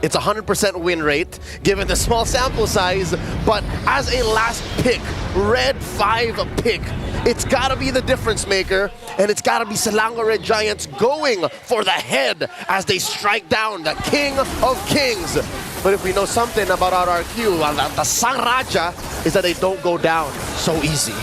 It's 100% win rate, given the small sample size, but as a last pick, red 5 pick, it's gotta be the difference maker, and it's gotta be Selangor Red Giants going for the head as they strike down the King of Kings. But if we know something about RRQ, well, the Sang Raja is that they don't go down so easy.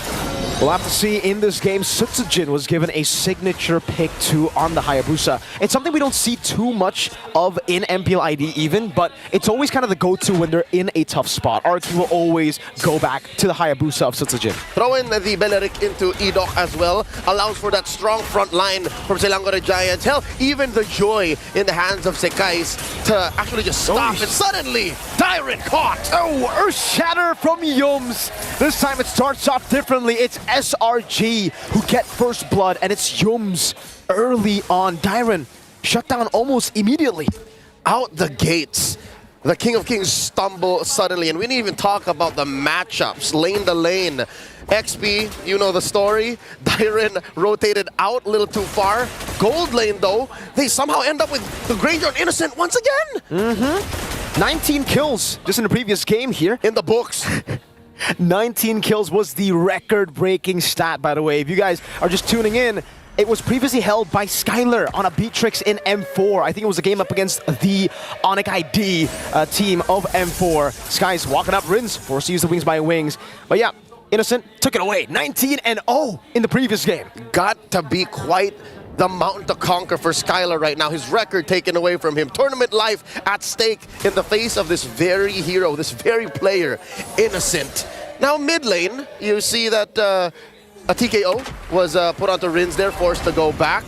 We'll have to see in this game. Sutsujin was given a signature pick too on the Hayabusa. It's something we don't see too much of in MPL ID even, but it's always kind of the go-to when they're in a tough spot. RRQ will always go back to the Hayabusa of Sutsujin. Throw in the Belerik into Idok as well, allows for that strong front line from Selangor Red Giants. Hell, even the joy in the hands of Sekais to actually just stop, and suddenly, Dyron caught! Oh, Earth Shatter from Yums! This time it starts off differently. It's SRG who get first blood, and it's Yums early on. Dyron shut down almost immediately. Out the gates, the King of Kings stumble suddenly, and we didn't even talk about the matchups, lane to lane. XP, you know the story. Dyron rotated out a little too far. Gold lane though, they somehow end up with the Granger and Innocent once again. 19 kills just in the previous game here. In the books. 19 kills was the record-breaking stat, by the way. If you guys are just tuning in, it was previously held by Skylar on a Beatrix in M4. I think it was a game up against the Onic ID team of M4. Sky's walking up, Rins forced to use the wings by wings. But yeah, Innocent took it away. 19-0 in the previous game. Got to be quite the mountain to conquer for Skylar right now. His record taken away from him. Tournament life at stake in the face of this very hero, this very player, Innocent. Now mid lane, you see that a TKO was put onto Rins there, forced to go back.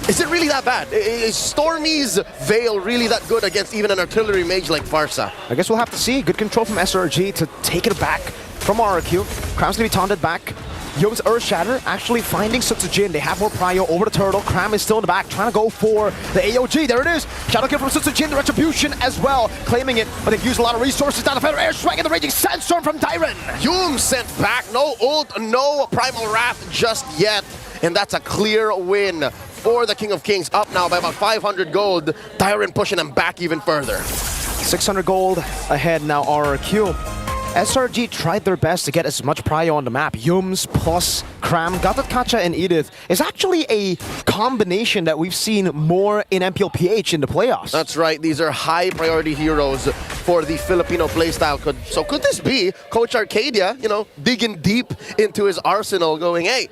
Is it really that bad? Is Stormy's Veil really that good against even an artillery mage like Farsa? I guess we'll have to see. Good control from SRG to take it back from RRQ. Cram's gonna be taunted back. Yum's Earth Shatter actually finding Sutsujin. They have more prio over the turtle. Cram is still in the back, trying to go for the AOG. There it is. Shadow kill from Sutsujin. The Retribution as well, claiming it, but they've used a lot of resources down the Feather Airstrike and the Raging Sandstorm from Dyron. Yum sent back. No ult, no Primal Wrath just yet. And that's a clear win for the King of Kings. Up now by about 500 gold. Dyron pushing them back even further. 600 gold ahead now, RRQ. SRG tried their best to get as much prio on the map. Yums plus Cram, Gatatkacha and Edith is actually a combination that we've seen more in MPLPH in the playoffs. That's right. These are high priority heroes for the Filipino playstyle. So could this be Coach Arcadia, you know, digging deep into his arsenal going, hey,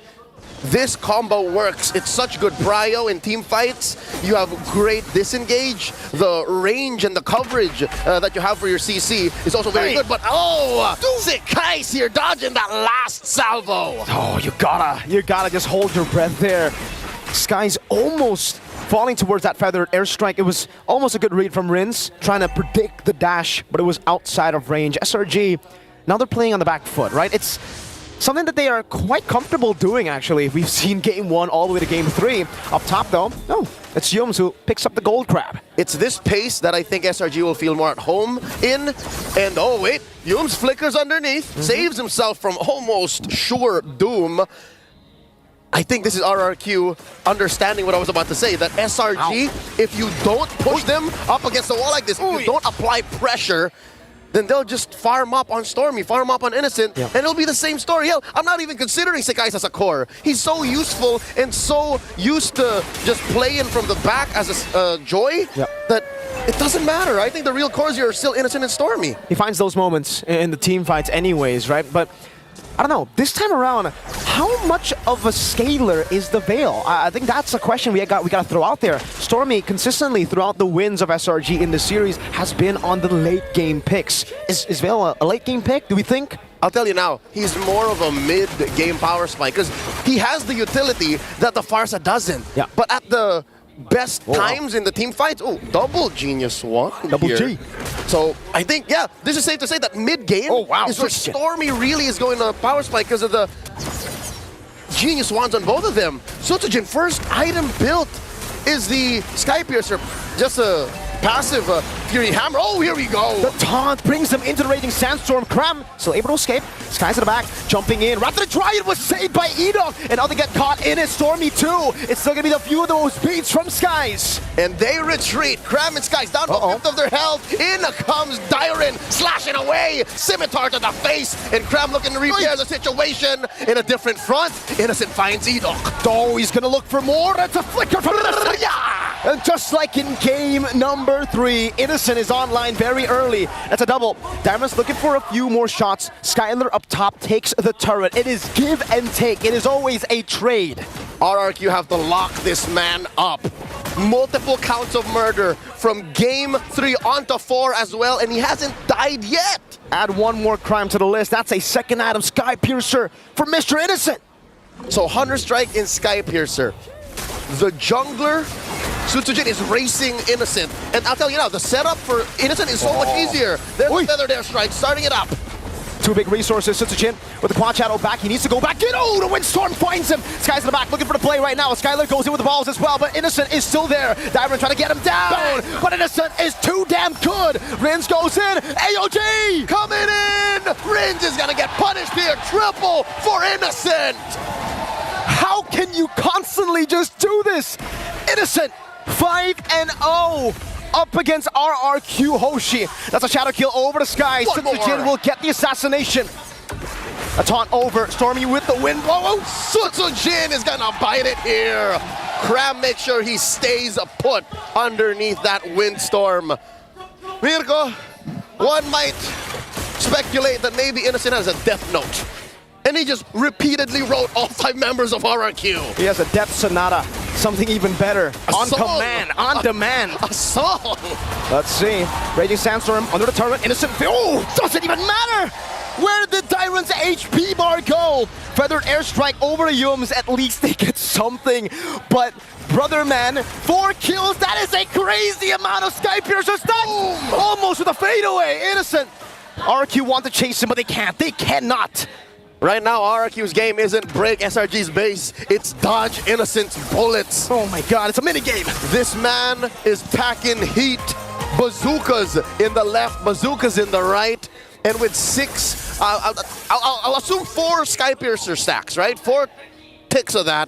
this combo works. It's such good prio in team fights. You have great disengage. The range and the coverage that you have for your CC is also very good. But Sekais here dodging that last salvo. Oh, you gotta just hold your breath there. Sky's almost falling towards that feathered airstrike. It was almost a good read from Rins, trying to predict the dash, but it was outside of range. SRG, now they're playing on the back foot, right? It's something that they are quite comfortable doing, actually. We've seen game 1 all the way to game 3. Up top, though, it's Yums who picks up the gold crab. It's this pace that I think SRG will feel more at home in. And oh, wait, Yums flickers underneath, saves himself from almost sure doom. I think this is RRQ understanding what I was about to say, that SRG, if you don't push them up against the wall like this, if you don't apply pressure, then they'll just farm up on Stormy, farm up on Innocent, and it'll be the same story. Hell, I'm not even considering Sekais as a core. He's so useful and so used to just playing from the back as a Joy that it doesn't matter. I think the real cores here are still Innocent and Stormy. He finds those moments in the team fights anyways, right? But I don't know, this time around, how much of a scaler is the Veil? I think that's a question we got to throw out there. Stormy, consistently throughout the wins of SRG in the series, has been on the late game picks. Is Veil a late game pick, do we think? I'll tell you now, he's more of a mid-game power spike because he has the utility that the Farsa doesn't. Yeah. But at the best times in the team fights, double Genius One Double G. So I think, this is safe to say that mid-game is where Stormy really is going to power spike because of the Genius Wands on both of them. Sutsujin, first item built is the Sky Piercer, just a passive Fury Hammer. Oh, here we go. The taunt brings them into the Raging Sandstorm. Cram still able to escape. Skies at the back, jumping in. Rather than try, it was saved by Edok. And now they get caught in it. Stormy too. It's still gonna be the few of those beats from Skies. And they retreat. Cram and Skies down to a fifth of their health. In comes Dyron, slashing away. Scimitar to the face. And Cram looking to repair the situation. In a different front, Innocent finds Edok. Oh, he's gonna look for more. That's a flicker from Innocent. And just like in game number 3, Innocent is online very early. That's a double. Diamond's looking for a few more shots. Skylar up top takes the turret. It is give and take. It is always a trade. RRQ have to lock this man up. Multiple counts of murder from game 3 onto 4 as well, and he hasn't died yet. Add one more crime to the list. That's a second item, Sky Piercer for Mr. Innocent. So Hunter Strike in Sky Piercer. The jungler, Sutsujin, is racing Innocent. And I'll tell you now, the setup for Innocent is so much easier. There's a Feathered Airstrike starting it up. Two big resources, Sutsujin with the Quad Shadow back. He needs to go back in. Oh, the Windstorm finds him. Sky's in the back looking for the play right now. Skylar goes in with the balls as well, but Innocent is still there. Diamond trying to get him down, but Innocent is too damn good. Rins goes in. AOG coming in. Rins is going to get punished here. Triple for Innocent. How can you constantly just do this? Innocent 5-0 up against RRQ Hoshi. That's a shadow kill over the Skies. Sutsujin will get the assassination. A taunt over. Stormy with the wind blow. Sutsujin is gonna bite it here. Cram makes sure he stays put underneath that windstorm. Mirko, one might speculate that maybe Innocent has a death note. And he just repeatedly wrote all 5 members of RRQ. He has a death sonata. Something even better. On song. command. On demand. A song. Let's see. Raging Sandstorm under the turret. Innocent. Oh, doesn't even matter. Where did Dyron's HP bar go? Feathered Airstrike over the Yums. At least they get something. But brother man, 4 kills. That is a crazy amount of Sky Piercer stats. Almost with a fadeaway. Innocent. RRQ want to chase him, but they can't. They cannot. Right now, RRQ's game isn't break SRG's base, it's dodge Innocent's bullets. Oh my god, it's a minigame. This man is packing heat. Bazookas in the left, bazookas in the right. And with 6, I'll assume 4 Sky Piercer stacks, right? 4 ticks of that.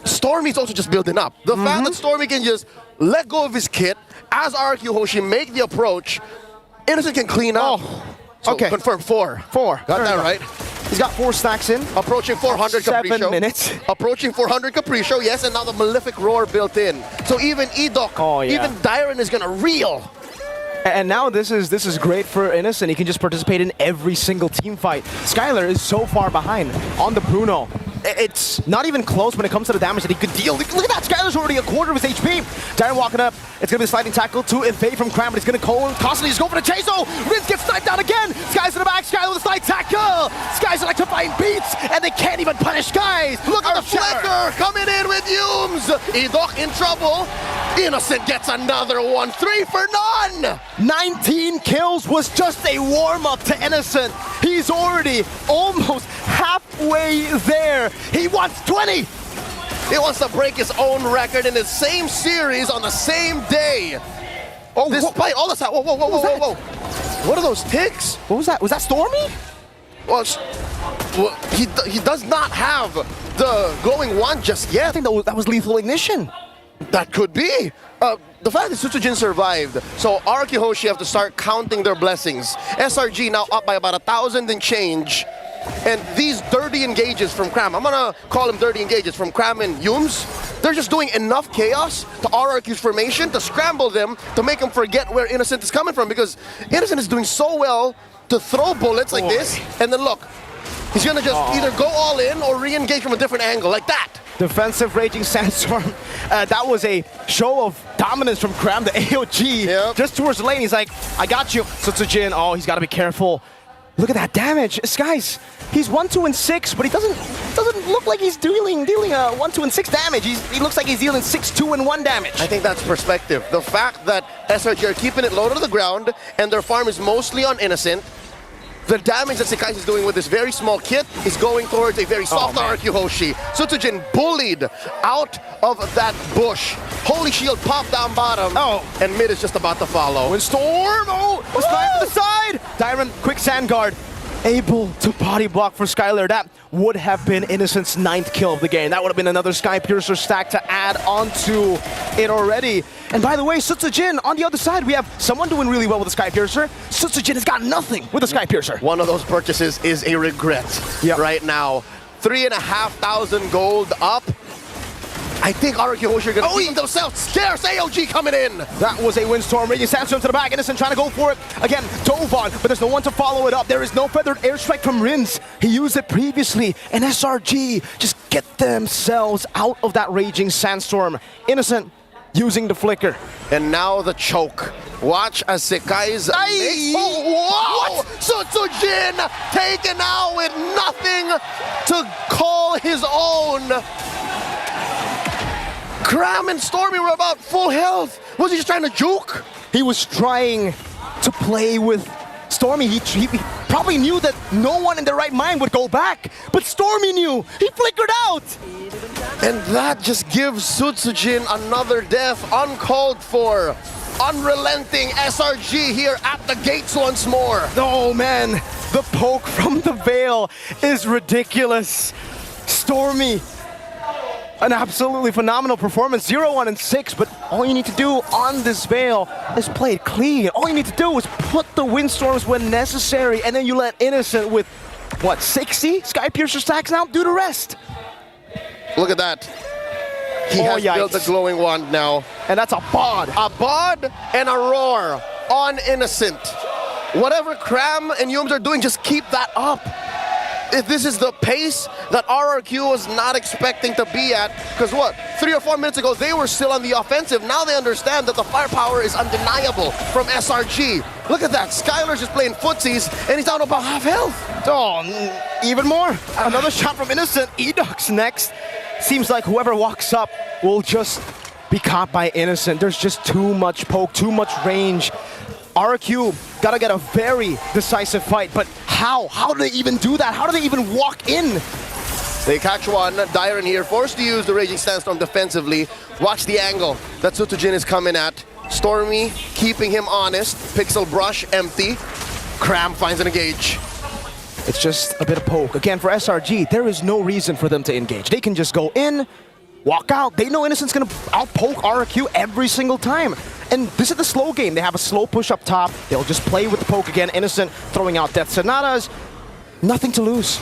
Stormy's also just building up. The fact that Stormy can just let go of his kit, as RRQ Hoshi make the approach, Innocent can clean up. So okay. Confirm 4. 4. Got that right. He's got 4 stacks in. Approaching 400 Capriccio. 7 minutes. Approaching 400 Capriccio, yes, and now the Malefic Roar built in. So even Edok, even Dyron is gonna reel. And now this is great for Innocent. He can just participate in every single team fight. Skylar is so far behind on the Bruno. It's not even close when it comes to the damage that he could deal. Look at that, Skylar's already a quarter of his HP. Dyron walking up. It's gonna be a sliding tackle to evade from Cram, but he's gonna constantly just go for the chase. Oh, Rins gets sniped down again. Skies in the back, Skylar with a slide tackle. Skies electrifying beats, and they can't even punish Skies. Look at the flicker coming in with Yums. Edok in trouble. Innocent gets another one. 3 for none. 19 kills was just a warm-up to Innocent. He's already almost halfway there. He wants 20. He wants to break his own record in the same series on the same day. Oh, despite all this, whoa. What are those ticks? What was that? Was that Stormy? Well, he does not have the glowing wand just yet. I think that was lethal ignition. That could be. The fact that Sutsujin survived, so RRQ Hoshi have to start counting their blessings. SRG now up by about 1,000 and change. And these dirty engages from Cram, I'm gonna call them dirty engages from Cram and Yums, they're just doing enough chaos to RRQ's formation to scramble them to make them forget where Innocent is coming from, because Innocent is doing so well to throw bullets like this, and then look, he's gonna just either go all in or re-engage from a different angle, like that. Defensive Raging Sandstorm. That was a show of dominance from Cram, the AOG. Just towards the lane, he's like, I got you. Sutsujin, oh, he's got to be careful. Look at that damage. Skies, he's 1, 2, and 6, but he doesn't look like he's dealing 1, 2, and 6 damage. He looks like he's dealing 6, 2, and 1 damage. I think that's perspective. The fact that SRG are keeping it low to the ground and their farm is mostly on Innocent, the damage that Sekais is doing with this very small kit is going towards a very soft RRQ Hoshi. Sutsujin bullied out of that bush. Holy Shield popped down bottom. And mid is just about to follow. Windstorm! The snipe to the side! Dyron, quick sand guard. Able to body block for Skylar. That would have been Innocent's 9th kill of the game. That would have been another Sky Piercer stack to add onto it already. And by the way, Sutsujin, on the other side, we have someone doing really well with the Sky Piercer. Sutsujin has got nothing with the Sky Piercer. One of those purchases is a regret right now. 3,500 gold up. I think RRQ Hoshi are going to beat themselves. Scarce AOG coming in. That was a Windstorm. Raging Sandstorm to the back. Innocent trying to go for it. Again, dove on, but there's no one to follow it up. There is no feathered airstrike from Rins. He used it previously. And SRG just get themselves out of that Raging Sandstorm. Innocent using the flicker. And now the choke. Watch as Sekai's... What? Sutsujin taken out with nothing to call his own. Cram and Stormy were about full health. Was he just trying to juke? He was trying to play with Stormy. He probably knew that no one in their right mind would go back, but Stormy knew. He flickered out. And that just gives Sutsujin another death, uncalled for. Unrelenting SRG here at the gates once more. Oh man, the poke from the Veil is ridiculous. Stormy, an absolutely phenomenal performance, 0-1 and 6, but all you need to do on this Veil is play it clean. All you need to do is put the Windstorms when necessary, and then you let Innocent with, what, 60 Sky Piercer stacks now? Do the rest. Look at that. He has built the glowing wand now. And that's a bod. A bod and a roar on Innocent. Whatever Cram and Yums are doing, just keep that up. If this is the pace that RRQ was not expecting to be at, because what, 3 or 4 minutes ago, they were still on the offensive. Now they understand that the firepower is undeniable from SRG. Look at that, Skylar's just playing footsies, and he's down about half health. Oh, even more. Another shot from Innocent. Edux next. Seems like whoever walks up will just be caught by Innocent. There's just too much poke, too much range. RRQ gotta get a very decisive fight, but how? How do they even do that? How do they even walk in? They catch one. Dyron here, forced to use the Raging Sandstorm defensively. Watch the angle that Sutsujin is coming at. Stormy keeping him honest. Pixel Brush empty. Cram finds an engage. It's just a bit of poke. Again, for SRG, there is no reason for them to engage. They can just go in, walk out. They know Innocent's gonna out-poke RRQ every single time. And this is the slow game. They have a slow push up top. They'll just play with the poke again. Innocent throwing out Death Sonatas. Nothing to lose.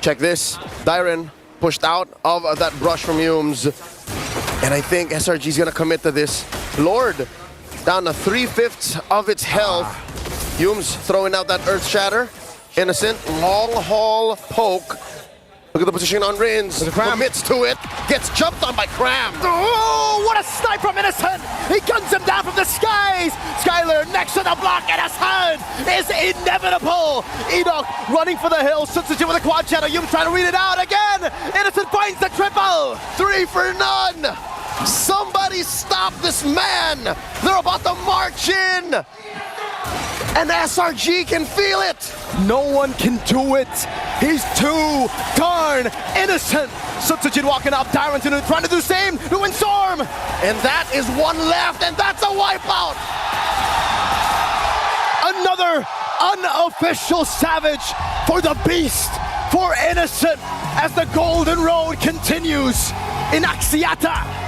Check this. Dyron pushed out of that brush from Yums. And I think SRG's gonna commit to this. Lord, down to 3/5 of its health. Yums throwing out that Earth Shatter. Innocent, long haul poke. Look at the position on Rins. Commits to it. Gets jumped on by Cram. Oh, what a snipe from Innocent! He guns him down from the skies! Skylar next to the block, and his hand is inevitable! Enoch running for the hill. Sutsujin with a quad shadow. Yum trying to read it out again! Innocent finds the triple! 3 for none! Somebody stop this man! They're about to march in! And SRG can feel it! No one can do it! He's too darn innocent! Sutsujin walking up, Dyron trying to do the same, the Windstorm! And that is one left, and that's a wipeout! Another unofficial Savage for the Beast, for Innocent, as the Golden Road continues in Axiata!